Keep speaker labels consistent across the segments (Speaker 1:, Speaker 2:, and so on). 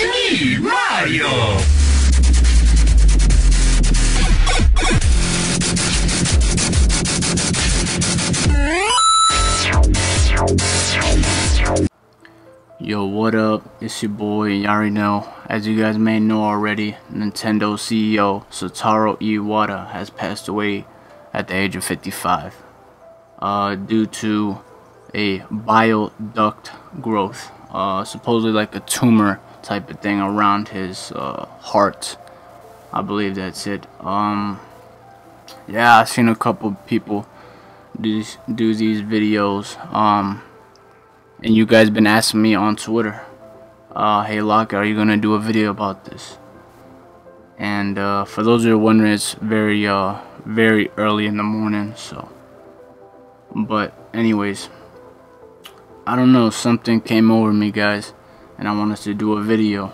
Speaker 1: to me, Mario!
Speaker 2: Yo, what up? It's your boy, you already know. As you guys may know already, Nintendo CEO Satoru Iwata has passed away at the age of 55 due to a bile duct growth, supposedly like a tumor type of thing around his heart. I believe that's it. Yeah, I've seen a couple people do these videos, and you guys been asking me on Twitter, hey Locke, are you gonna do a video about this? And for those who are wondering, it's very early in the morning, so. But anyways, I don't know, something came over me, guys, and I wanted to do a video,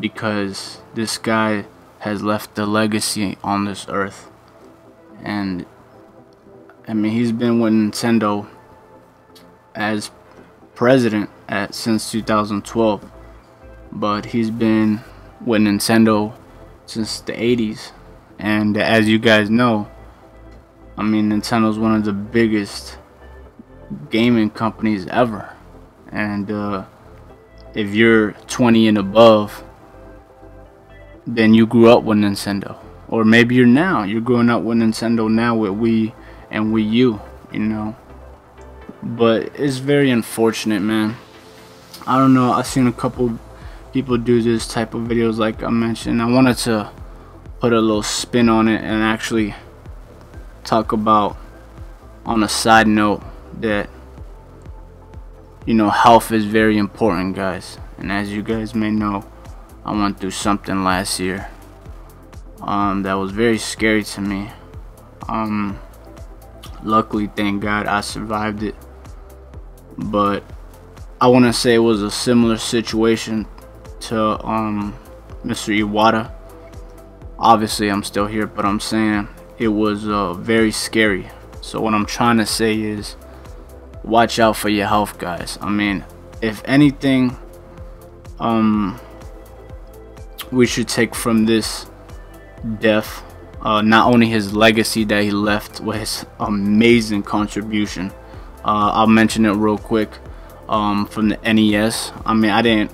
Speaker 2: because this guy has left a legacy on this earth. And I mean, he's been with Nintendo as president since 2012, but he's been with Nintendo since the 80s. And as you guys know, I mean, Nintendo's one of the biggest gaming companies ever. And if you're 20 and above, then you grew up with Nintendo. Or maybe you're growing up with Nintendo now with Wii and Wii U, you know. But it's very unfortunate, man. I don't know, I've seen a couple people do this type of videos like I mentioned. I wanted to put a little spin on it and actually talk about, on a side note, that, you know, health is very important, guys. And as you guys may know, I went through something last year that was very scary to me. Luckily, thank God, I survived it. But I want to say it was a similar situation to Mr. Iwata. Obviously, I'm still here, but I'm saying it was very scary. So what I'm trying to say is, watch out for your health, guys. I mean, if anything, we should take from this death, not only his legacy that he left with his amazing contribution. I'll mention it real quick. From the NES. I mean, I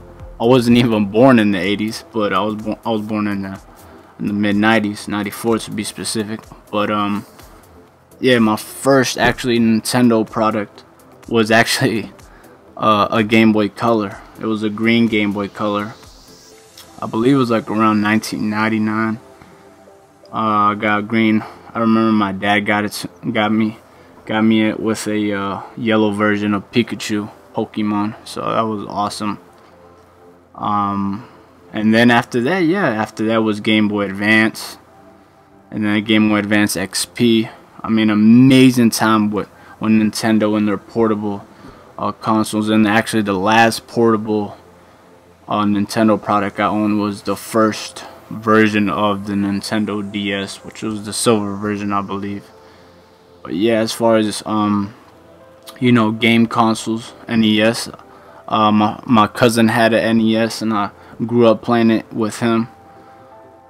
Speaker 2: wasn't even born in the 80s, but I was born in the mid 90s, 94 to be specific. But yeah, my first actually Nintendo product was actually a Game Boy Color. It was a green Game Boy Color. I believe it was like around 1999. I got green. I remember my dad got me it with a yellow version of Pikachu Pokemon, so that was awesome. And then after that was Game Boy Advance, and then Game Boy Advance XP. I mean, amazing time when Nintendo and their portable consoles. And actually the last portable Nintendo product I owned was the first version of the Nintendo DS, which was the silver version, I believe. But yeah, as far as you know, game consoles, NES, my cousin had an NES and I grew up playing it with him.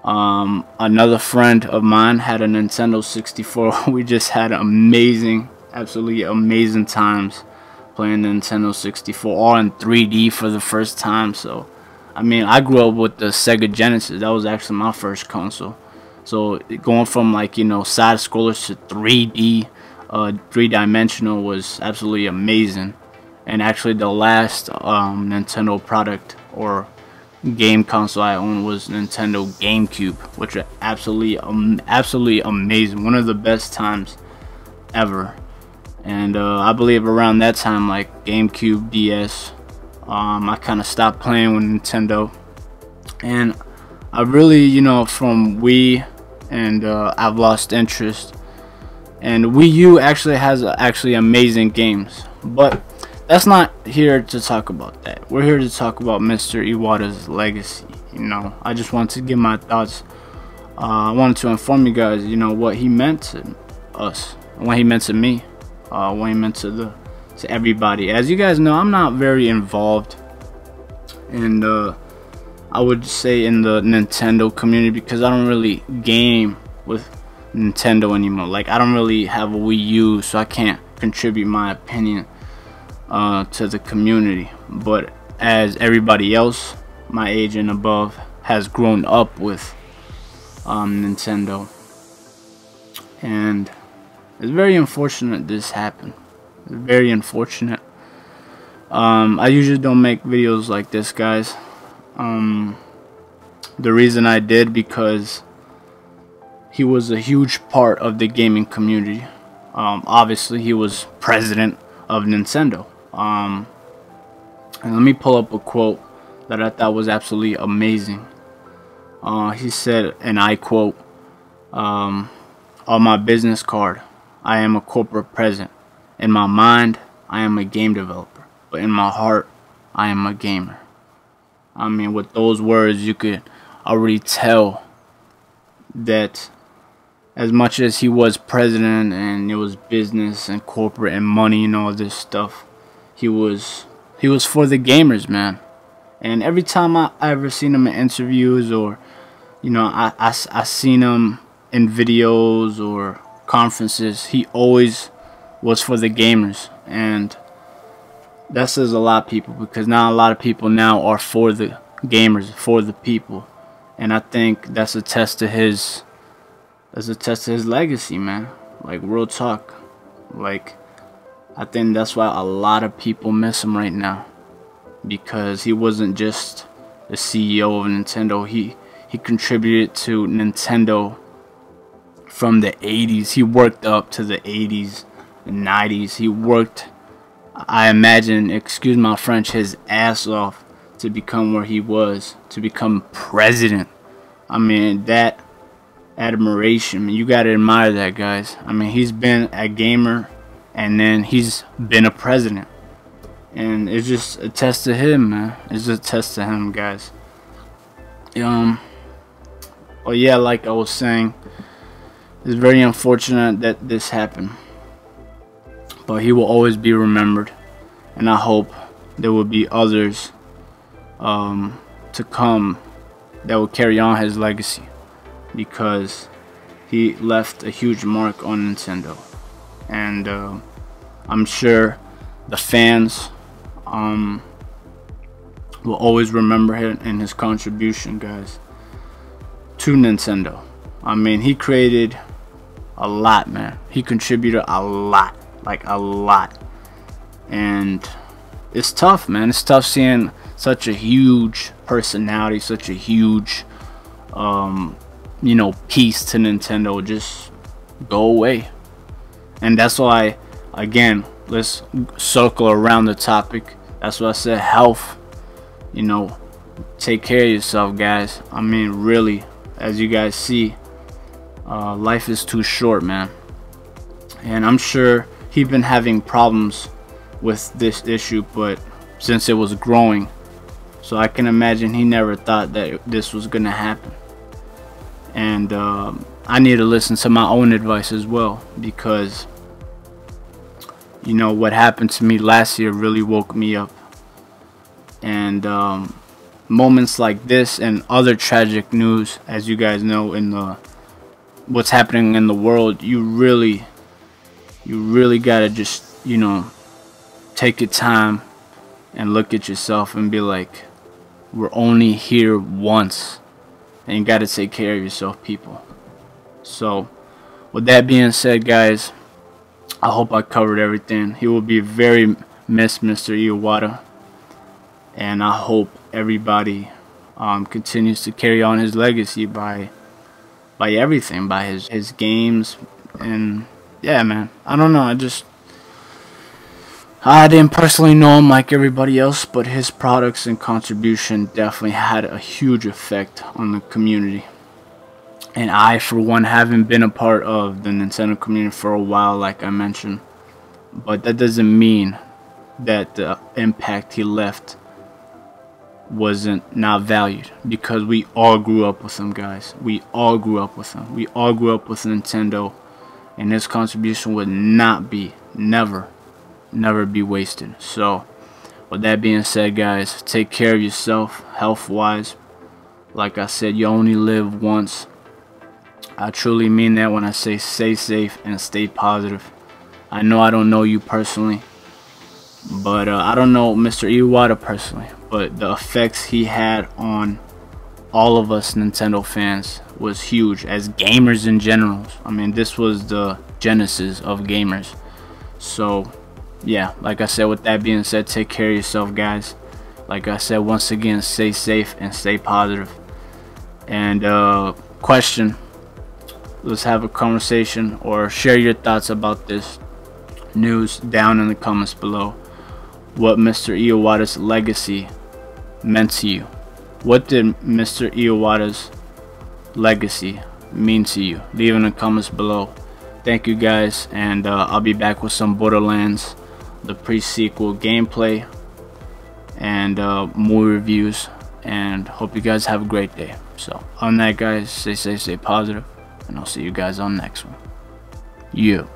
Speaker 2: Another friend of mine had a Nintendo 64. We just had absolutely amazing times playing the Nintendo 64, all in 3D for the first time. So I mean, I grew up with the Sega Genesis. That was actually my first console. So going from, like, you know, side scrollers to 3D, three-dimensional was absolutely amazing. And actually the last Nintendo product or game console I owned was Nintendo GameCube, which was absolutely amazing. One of the best times ever. And I believe around that time, like GameCube, DS, I kind of stopped playing with Nintendo. And I really, you know, from Wii, and I've lost interest. And Wii U actually has amazing games, but that's not here to talk about that. We're here to talk about Mr. Iwata's legacy. You know, I just wanted to give my thoughts. I wanted to inform you guys, you know, what he meant to us, what he meant to me, what he meant to everybody. As you guys know, I'm not very involved And I would say in the Nintendo community, because I don't really game with Nintendo anymore. Like, I don't really have a Wii U, so I can't contribute my opinion to the community. But as everybody else my age and above has grown up with Nintendo, and it's very unfortunate this happened. It's very unfortunate. I usually don't make videos like this, guys. The reason I did, because he was a huge part of the gaming community. Obviously, he was president of Nintendo. And let me pull up a quote that I thought was absolutely amazing. He said, and I quote, on my business card, I am a corporate president. In my mind, I am a game developer. But in my heart, I am a gamer. I mean, with those words, you could already tell that as much as he was president and it was business and corporate and money and all this stuff, he was for the gamers, man. And every time I ever seen him in interviews, or I seen him in videos or conferences, he always was for the gamers. And that says a lot, people, because now a lot of people now are for the gamers, for the people. And I think that's a test to his legacy, man. Like, real talk. Like, I think that's why a lot of people miss him right now, because he wasn't just the CEO of Nintendo. He contributed to Nintendo from the 80s. He worked up to the 80s and 90s. He worked, I imagine, excuse my French, his ass off to become where he was, to become president. I mean, that admiration, man, you gotta admire that, guys. I mean, he's been a gamer, and then he's been a president, and it's just a test to him, man. It's just a test to him, guys. But yeah, like I was saying, it's very unfortunate that this happened, but he will always be remembered, and I hope there will be others to come that will carry on his legacy, because he left a huge mark on Nintendo. And I'm sure the fans will always remember him and his contribution, guys, to Nintendo. I mean, he created a lot, man. He contributed a lot, like a lot. And it's tough, man. It's tough seeing such a huge personality, such a huge piece to Nintendo just go away. And that's why, again, let's circle around the topic. That's why I said health. Take care of yourself, guys. I mean, really, as you guys see, life is too short, man. And I'm sure he's been having problems with this issue, but since it was growing, so I can imagine he never thought that this was gonna happen. And I need to listen to my own advice as well, because what happened to me last year really woke me up. And moments like this and other tragic news, as you guys know, in what's happening in the world, you really gotta just take your time and look at yourself and be like, we're only here once, and you gotta take care of yourself, people. So with that being said, guys, I hope I covered everything. He will be very missed, Mr. Iwata, and I hope everybody continues to carry on his legacy by everything, by his games. And yeah, man, I don't know, I didn't personally know him like everybody else, but his products and contribution definitely had a huge effect on the community. And I, for one, haven't been a part of the Nintendo community for a while, like I mentioned. But that doesn't mean that the impact he left wasn't not valued, because we all grew up with him, guys. We all grew up with him. We all grew up with Nintendo, and his contribution would not be, never be wasted. So with that being said, guys, take care of yourself health wise. Like I said, you only live once. I truly mean that when I say stay safe and stay positive. I know I don't know you personally, but I don't know Mr. Iwata personally, but the effects he had on all of us Nintendo fans was huge, as gamers in general. I mean, this was the genesis of gamers. So yeah, like I said, with that being said, take care of yourself, guys. Like I said, once again, stay safe and stay positive. And question, let's have a conversation or share your thoughts about this news down in the comments below. What Mr. Iwata's legacy meant to you. What did Mr. Iwata's legacy mean to you? Leave in the comments below. Thank you, guys, and I'll be back with some Borderlands, the pre-sequel gameplay, and movie reviews, and hope you guys have a great day. So on that, guys, stay safe, stay positive, and I'll see you guys on the next one. You.